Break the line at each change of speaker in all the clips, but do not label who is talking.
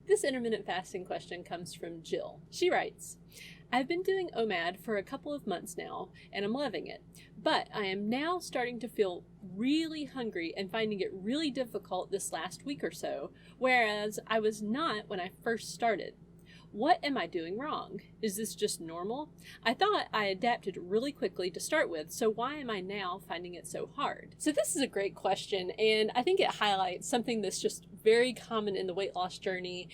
This intermittent fasting question comes from Jill. She writes, I've been doing OMAD for a couple of months now, and I'm loving it. But I am now starting to feel really hungry and finding it really difficult this last week or so, whereas I was not when I first started. What am I doing wrong? Is this just normal? I thought I adapted really quickly to start with, so why am I now finding it so hard? So this is a great question, and I think it highlights something that's just very common in the weight loss journey.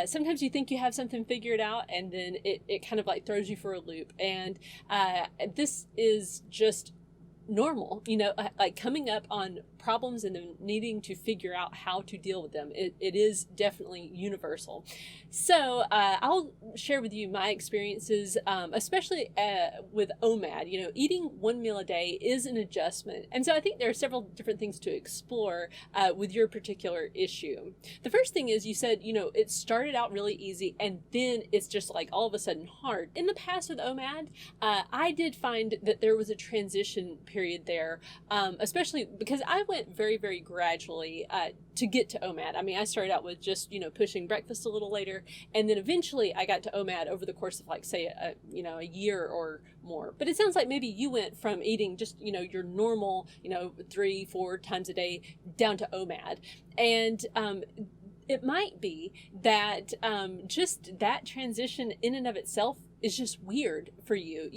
Sometimes you think you have something figured out, and then it kind of like throws you for a loop. And this is just normal, like coming up on problems and then needing to figure out how to deal with them. It is definitely universal. So I'll share with you my experiences, especially with OMAD. Eating one meal a day is an adjustment. And so I think there are several different things to explore with your particular issue. The first thing is, you said, it started out really easy and then it's just like all of a sudden hard. In the past with OMAD, I did find that there was a transition period there, especially because I went very, very gradually to get to OMAD. I mean, I started out with just, pushing breakfast a little later, and then eventually I got to OMAD over the course of like, say, a year or more. But it sounds like maybe you went from eating just, your normal, 3-4 times a day down to OMAD. And it might be that just that transition in and of itself is just weird for you.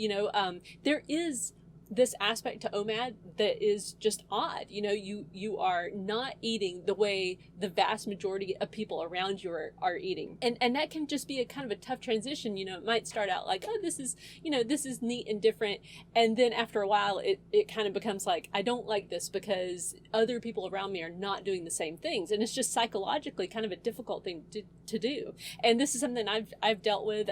There is this aspect to OMAD that is just odd. You are not eating the way the vast majority of people around you are eating. And that can just be a kind of a tough transition. It might start out like, oh, this is neat and different. And then after a while, it kind of becomes like, I don't like this because other people around me are not doing the same things. And it's just psychologically kind of a difficult thing to do. And this is something I've dealt with.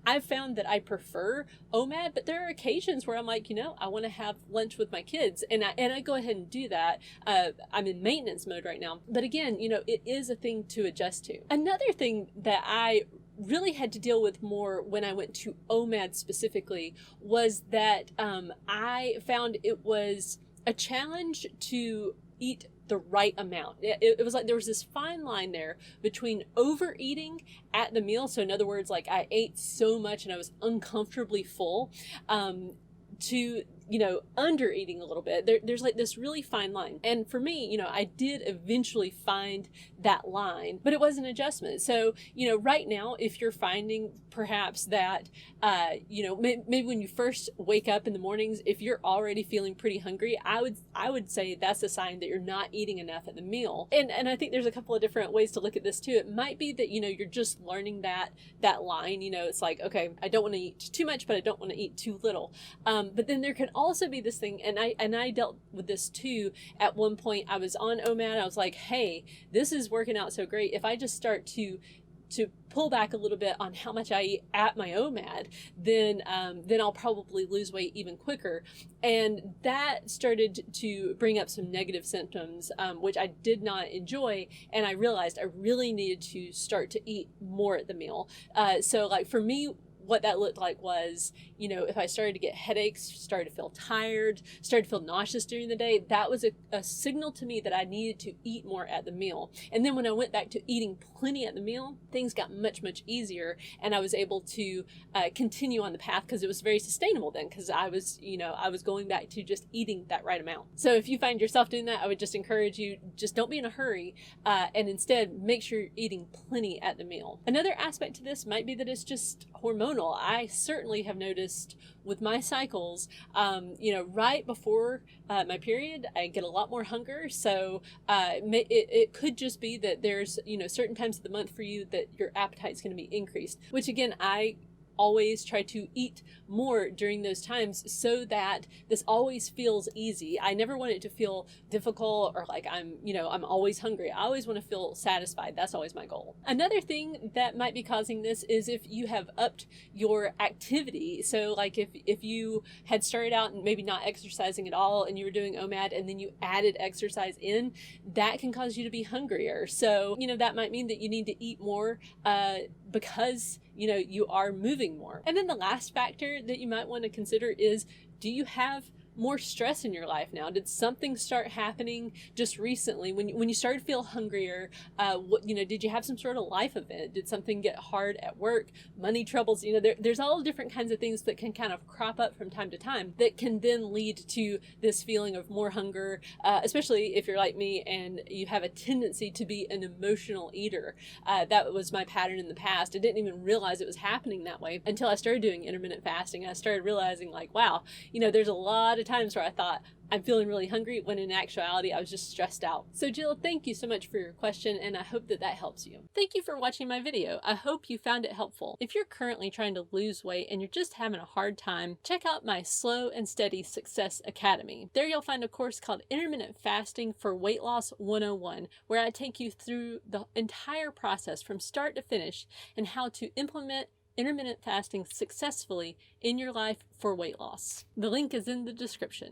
I've found that I prefer OMAD, but there are occasions where I'm like, I want to have lunch with my kids, and I go ahead and do that. I'm in maintenance mode right now, but again, it is a thing to adjust to. Another thing that I really had to deal with more when I went to OMAD specifically was that I found it was a challenge to eat the right amount. It was like there was this fine line there between overeating at the meal. So in other words, like I ate so much and I was uncomfortably full, to under eating a little bit. There's like this really fine line. And for me, I did eventually find that line, but it was an adjustment. So, right now, if you're finding perhaps that, maybe when you first wake up in the mornings, if you're already feeling pretty hungry, I would say that's a sign that you're not eating enough at the meal. And I think there's a couple of different ways to look at this too. It might be that, you're just learning that line. It's like, okay, I don't want to eat too much, but I don't want to eat too little. But then there can also be this thing, and I dealt with this too. At one point I was on OMAD. I was like, hey, this is working out so great. If I just start to pull back a little bit on how much I eat at my OMAD, then I'll probably lose weight even quicker. And that started to bring up some negative symptoms, which I did not enjoy. And I realized I really needed to start to eat more at the meal. So like for me, what that looked like was, if I started to get headaches, started to feel tired, started to feel nauseous during the day, that was a signal to me that I needed to eat more at the meal. And then when I went back to eating plenty at the meal, things got much, much easier. And I was able to continue on the path because it was very sustainable then, because I was going back to just eating that right amount. So if you find yourself doing that, I would just encourage you, just don't be in a hurry, and instead make sure you're eating plenty at the meal. Another aspect to this might be that it's just hormonal. I certainly have noticed with my cycles, right before my period, I get a lot more hunger. So it could just be that there's, certain times of the month for you that your appetite is going to be increased, which again, I always try to eat more during those times so that this always feels easy. I never want it to feel difficult or like I'm always hungry. I always want to feel satisfied. That's always my goal. Another thing that might be causing this is if you have upped your activity. So like if you had started out and maybe not exercising at all and you were doing OMAD and then you added exercise in, that can cause you to be hungrier. So, that might mean that you need to eat more because you are moving more. And then the last factor that you might want to consider is, do you have more stress in your life now? Did something start happening just recently when you started to feel hungrier? Did you have some sort of life event? Did something get hard at work? Money troubles? There's all different kinds of things that can kind of crop up from time to time that can then lead to this feeling of more hunger, especially if you're like me and you have a tendency to be an emotional eater. That was my pattern in the past. I didn't even realize it was happening that way until I started doing intermittent fasting. I started realizing, like, wow, there's a lot of times where I thought I'm feeling really hungry when in actuality I was just stressed out. So Jill, thank you so much for your question, and I hope that helps you. Thank you for watching my video. I hope you found it helpful. If you're currently trying to lose weight and you're just having a hard time, check out my Slow and Steady Success Academy. There you'll find a course called Intermittent Fasting for Weight Loss 101, where I take you through the entire process from start to finish and how to implement intermittent fasting successfully in your life for weight loss. The link is in the description.